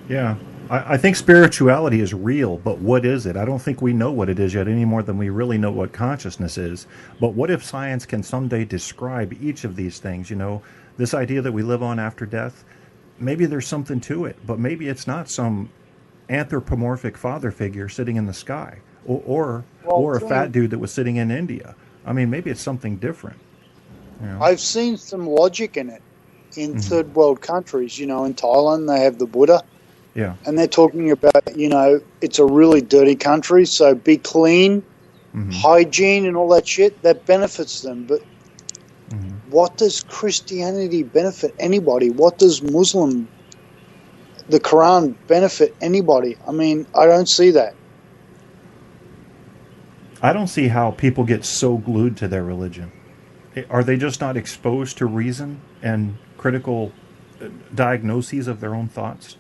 Yeah. I think spirituality is real, but what is it? I don't think we know what it is yet any more than we really know what consciousness is. But what if science can someday describe each of these things? You know, this idea that we live on after death, maybe there's something to it, but maybe it's not some anthropomorphic father figure sitting in the sky, Well, or a fat Tim, dude that was sitting in India. I mean, maybe it's something different, you know? I've seen some logic in it in Hmm. third world countries. In Thailand, they have the Buddha, Yeah. and they're talking about, it's a really dirty country, so be clean, Hmm. hygiene, and all that shit. That benefits them. But Hmm. what does Christianity benefit anybody? What does the Quran benefit anybody? I mean, I don't see that. I don't see how people get so glued to their religion. Are they just not exposed to reason and critical diagnoses of their own thoughts?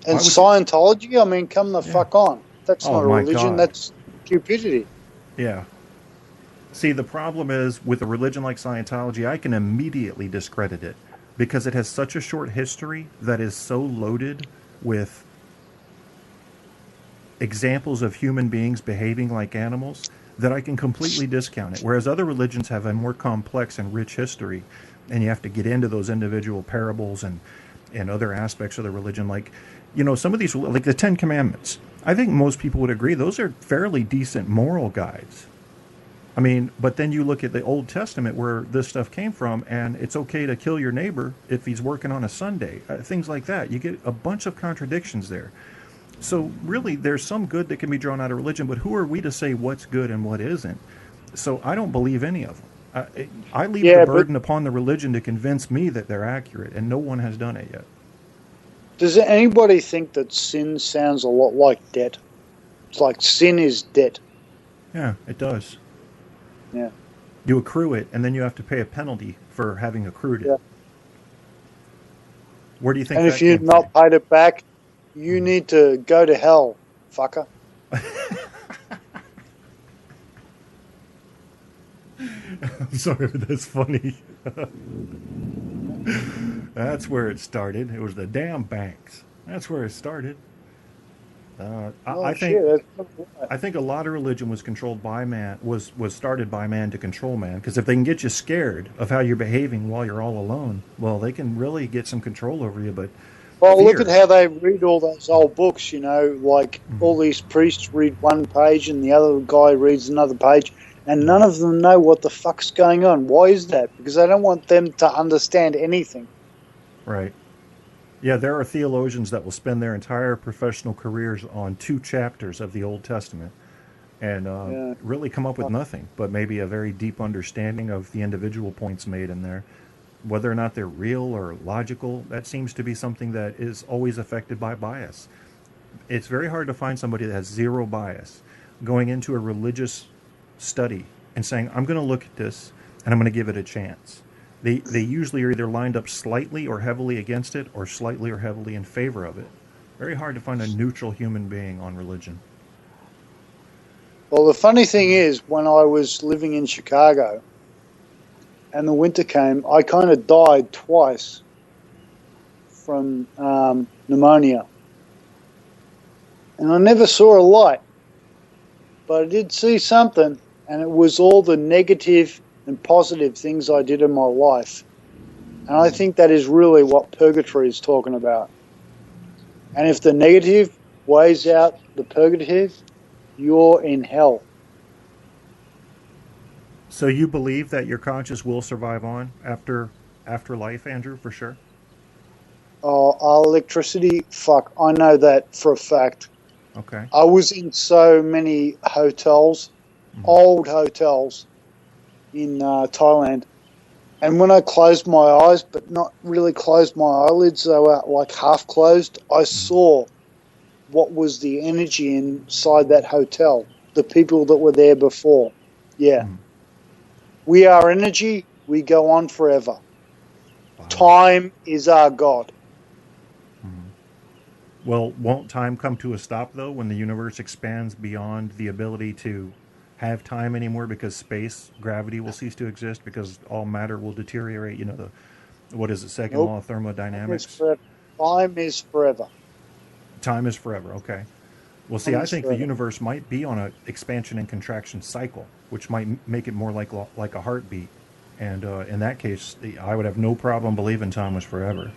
And Why would you? Scientology, I mean, come the Yeah. fuck on. That's Oh not a my religion. God. That's stupidity. Yeah. See, the problem is with a religion like Scientology, I can immediately discredit it because it has such a short history that is so loaded with examples of human beings behaving like animals that I can completely discount it. Whereas other religions have a more complex and rich history, and you have to get into those individual parables and other aspects of the religion, like some of these, like the Ten Commandments. I think most people would agree those are fairly decent moral guides. I mean, but then you look at the Old Testament where this stuff came from, and it's okay to kill your neighbor if he's working on a Sunday, things like that. You get a bunch of contradictions there. So really, there's some good that can be drawn out of religion, but who are we to say what's good and what isn't? So I don't believe any of them. I leave the Yeah, but burden upon the religion to convince me that they're accurate, and no one has done it yet. does anybody think that sin sounds a lot like debt? It's like sin is debt. Yeah, it does. Yeah, You accrue it, and then you have to pay a penalty for having accrued it. yeah. Where do you think And if that you've came from? not paid it back, you need to go to hell, fucker. I'm sorry, but that's funny. That's where it started. It was the damn banks. That's where it started. I No think shit. That's not right. I think a lot of religion was controlled by man, was started by man to control man. Because if they can get you scared of how you're behaving while you're all alone, well, they can really get some control over you. But Well, look at fear. how they read all those old books, like Mhm. all these priests read one page and the other guy reads another page, and none Mhm. of them know what the fuck's going on. Why is that? Because they don't want them to understand anything. Right. Yeah, there are theologians that will spend their entire professional careers on 2 chapters of the Old Testament and Yeah. really come up with nothing but maybe a very deep understanding of the individual points made in there. Whether or not they're real or logical, that seems to be something that is always affected by bias. It's very hard to find somebody that has zero bias going into a religious study and saying, I'm going to look at this and I'm going to give it a chance. They usually are either lined up slightly or heavily against it or slightly or heavily in favor of it. Very hard to find a neutral human being on religion. Well, the funny thing is, when I was living in Chicago and the winter came, I kind of died twice from pneumonia, and I never saw a light, but I did see something, and it was all the negative and positive things I did in my life. And I think that is really what purgatory is talking about. And if the negative weighs out the purgative, you're in hell. So you believe that your conscience will survive on after life, Andrew, for sure? Electricity, fuck, I know that for a fact. Okay. I was in so many hotels, Mm-hmm. old hotels in Thailand. And when I closed my eyes, but not really closed my eyelids, they were like half closed, I saw what was the energy inside that hotel, the people that were there before. Yeah. Mm-hmm. We are energy, we go on forever. Wow. Time is our God. Mm-hmm. Well, won't time come to a stop though when the universe expands beyond the ability to have time anymore because space, gravity will cease to exist because all matter will deteriorate? You know, the what is it, second Nope. law of Time is thermodynamics? forever. Time is forever. Time is forever. Okay. Well, see, Time I is think the forever. universe might be on a expansion and contraction cycle, which might make it more like a heartbeat. And in that case, I would have no problem believing time was forever.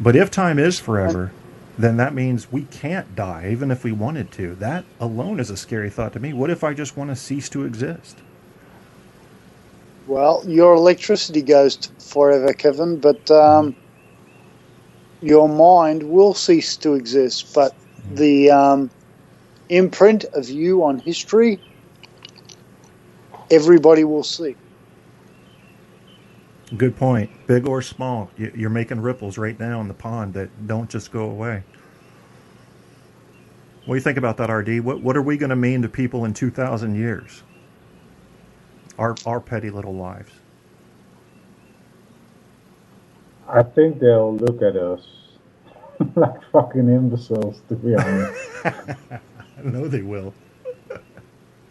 But if time is And, forever, then that means we can't die, even if we wanted to. That alone is a scary thought to me. What if I just want to cease to exist? well, your electricity goes to forever, Kevin, but Mm-hmm. your mind will cease to exist. But the imprint of you on history, everybody will see. Good point. Big or small, you're making ripples right now in the pond that don't just go away. What do you think about that, RD? What are we going to mean to people in 2,000 years? Our petty little lives. I think they'll look at us like fucking imbeciles, to be honest. I know they will.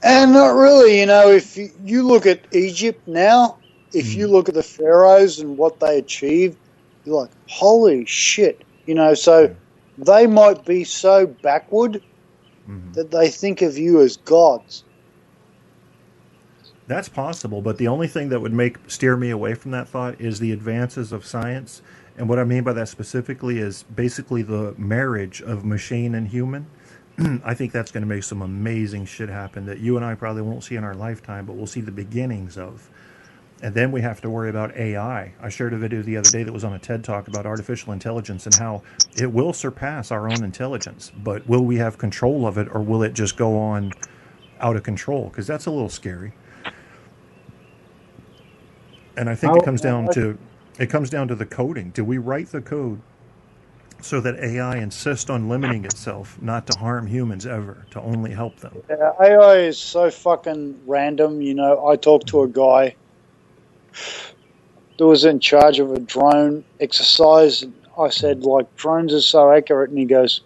And not really, if you look at Egypt now, if you Mm-hmm. look at the pharaohs and what they achieved, you're like, holy shit. So Yeah. they might be so backward Mm-hmm. that they think of you as gods. That's possible, but the only thing that would steer me away from that thought is the advances of science. And what I mean by that specifically is basically the marriage of machine and human. I think that's going to make some amazing shit happen that you and I probably won't see in our lifetime, but we'll see the beginnings of. And then we have to worry about AI. I shared a video the other day that was on a TED Talk about artificial intelligence and how it will surpass our own intelligence. But will we have control of it, or will it just go on out of control? Because that's a little scary. And I think How, it comes down to the coding. Do we write the code so that AI insists on limiting itself not to harm humans ever, to only help them? AI is so fucking random. I talked to a guy that was in charge of a drone exercise. And I said, drones are so accurate. And he goes,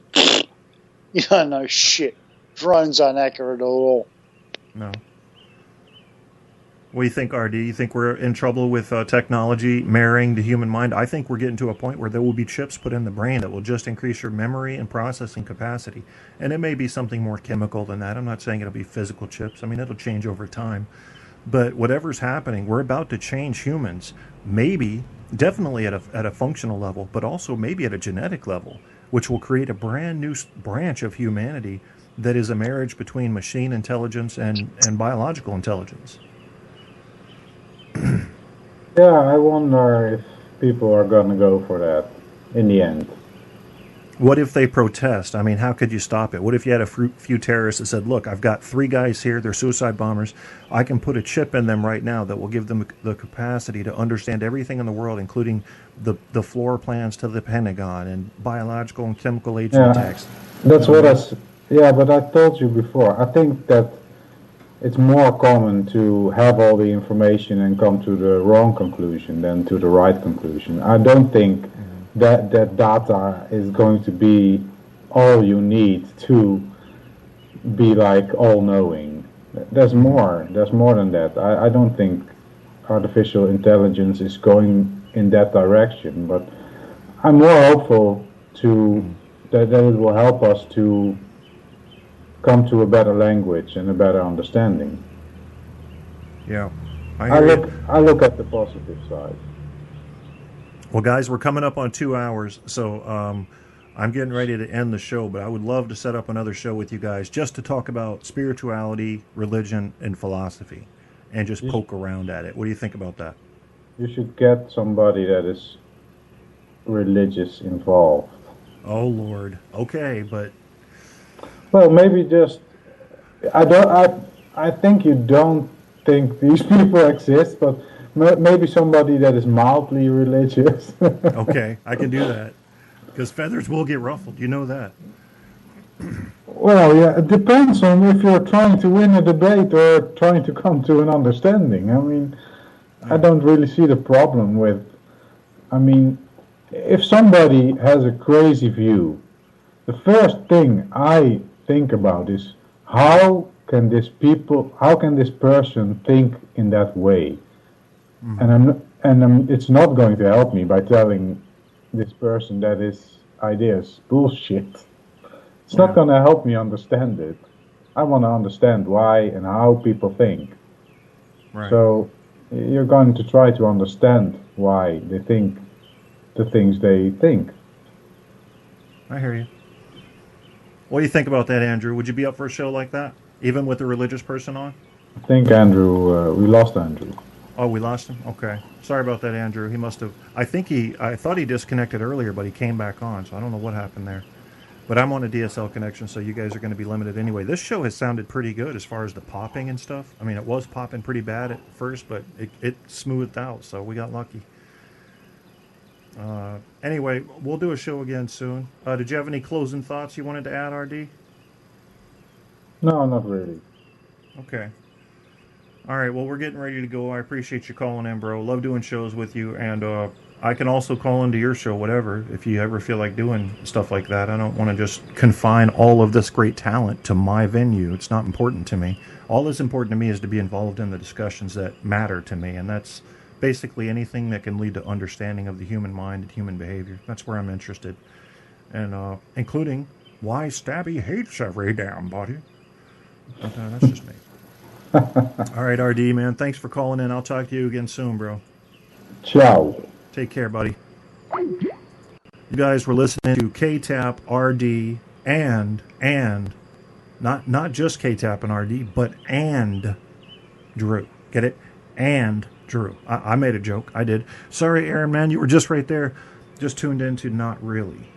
you don't know shit. Drones aren't accurate at all. No. What do you think, RD? You think we're in trouble with technology marrying the human mind? I think we're getting to a point where there will be chips put in the brain that will just increase your memory and processing capacity. And it may be something more chemical than that. I'm not saying it'll be physical chips. I mean, it'll change over time. But whatever's happening, we're about to change humans, maybe, definitely at a functional level, but also maybe at a genetic level, which will create a brand new branch of humanity that is a marriage between machine intelligence and biological intelligence. yeah, I wonder if people are gonna go for that in the end. What if they protest? I mean, how could you stop it? What if you had a few terrorists that said, look, I've got 3 guys here, they're suicide bombers. I can put a chip in them right now that will give them the capacity to understand everything in the world, including the floor plans to the Pentagon and biological and chemical agent Yeah, attacks. You that's know what I what mean? yeah, but I told you before. I think that it's more common to have all the information and come to the wrong conclusion than to the right conclusion. I don't think Mhm. that data is going to be all you need to be like all knowing. There's Mhm. more. There's more than that. I don't think artificial intelligence is going in that direction, but I'm more hopeful to Mhm. that it will help us to come to a better language and a better understanding. Yeah, I hear you. I look at the positive side. Well, guys, we're coming up on 2 hours, so I'm getting ready to end the show, but I would love to set up another show with you guys just to talk about spirituality, religion, and philosophy and just You, sh- poke around at it. What do you think about that? you should get somebody that is religious involved. Oh, Lord. Okay, but Well, maybe just I don't I think you don't think these people exist, but maybe somebody that is mildly religious. okay, I can do that because feathers will get ruffled. You know that. Well, yeah, it depends on if you're trying to win a debate or trying to come to an understanding. I mean, I Yeah. don't really see the problem with. I mean, if somebody has a crazy view, the first thing I think about is how can this person think in that way? Mm-hmm. And it's not going to help me by telling this person that his idea is bullshit, it's Yeah. not going to help me understand it. I want to understand why and how people think. Right. So you're going to try to understand why they think the things they think. I hear you. What do you think about that, Andrew? Would you be up for a show like that, even with a religious person on? I think Andrew, we lost Andrew. Oh, we lost him? Okay. Sorry about that, Andrew. He must have... I thought he disconnected earlier, but he came back on, so I don't know what happened there. But I'm on a DSL connection, so you guys are going to be limited anyway. This show has sounded pretty good as far as the popping and stuff. I mean, it was popping pretty bad at first, but it smoothed out, so we got lucky. Anyway, we'll do a show again soon. Did you have any closing thoughts you wanted to add, RD? No, not really. Okay. All right, well, we're getting ready to go. I appreciate you calling in, bro. Love doing shows with you, and I can also call into your show, whatever, if you ever feel like doing stuff like that. I don't want to just confine all of this great talent to my venue. It's not important to me. All that's important to me is to be involved in the discussions that matter to me, and that's basically anything that can lead to understanding of the human mind and human behavior. That's where I'm interested, and including why Stabby hates every damn body. But, that's just me. All right, RD, man. Thanks for calling in. I'll talk to you again soon, bro. Ciao. Take care, buddy. You guys were listening to K-Tap, RD, and not just K-Tap and RD, but and Drew. Get it? And Drew. I made a joke. I did. Sorry, Aaron, man. You were just right there. Just tuned into Not Really.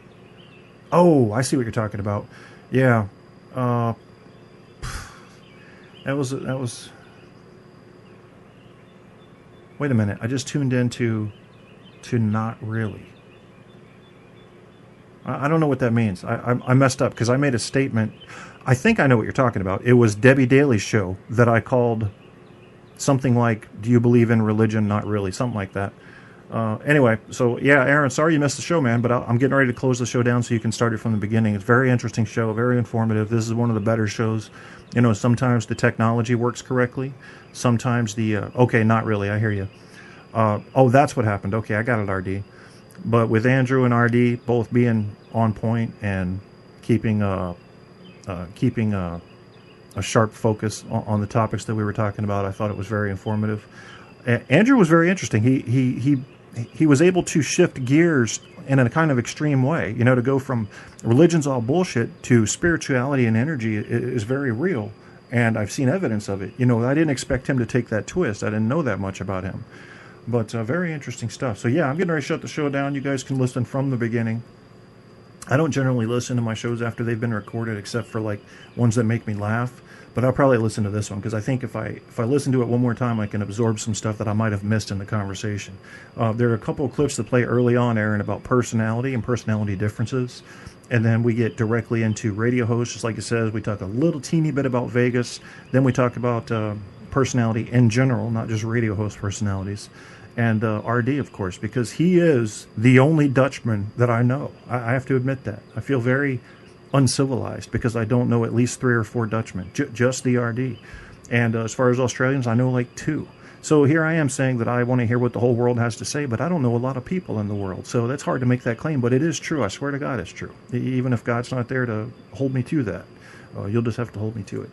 Oh, I see what you're talking about. Yeah. That was. Wait a minute. I just tuned into Not Really. I don't know what that means. I messed up because I made a statement. I think I know what you're talking about. It was Debbie Daly's show that I called something like, "Do you believe in religion? Not really." Something like that. Anyway, so yeah, Aaron, sorry you missed the show, man, but I'm getting ready to close the show down so you can start it from the beginning. It's a very interesting show, very informative. This is one of the better shows. You know, sometimes the technology works correctly. Sometimes okay, not really, I hear you. Oh, that's what happened. Okay, I got it, RD. But with Andrew and RD both being on point and keeping a sharp focus on the topics that we were talking about, I thought it was very informative. Andrew was very interesting. He was able to shift gears in a kind of extreme way. You know, to go from religion's all bullshit to spirituality and energy is very real. And I've seen evidence of it. You know, I didn't expect him to take that twist. I didn't know that much about him. But very interesting stuff. So yeah, I'm getting ready to shut the show down. You guys can listen from the beginning. I don't generally listen to my shows after they've been recorded, except for like ones that make me laugh. But I'll probably listen to this one because I think if I listen to it one more time, I can absorb some stuff that I might have missed in the conversation. There are a couple of clips that play early on, Aaron, about personality and personality differences. And then we get directly into radio hosts, just like it says. We talk a little teeny bit about Vegas. Then we talk about personality in general, not just radio host personalities. And RD, of course, because he is the only Dutchman that I know. I have to admit that. I feel very uncivilized because I don't know at least 3 or 4 Dutchmen, just the RD. And as far as Australians, I know like 2. So here I am saying that I want to hear what the whole world has to say, but I don't know a lot of people in the world. So that's hard to make that claim, but it is true. I swear to God it's true. Even if God's not there to hold me to that, you'll just have to hold me to it.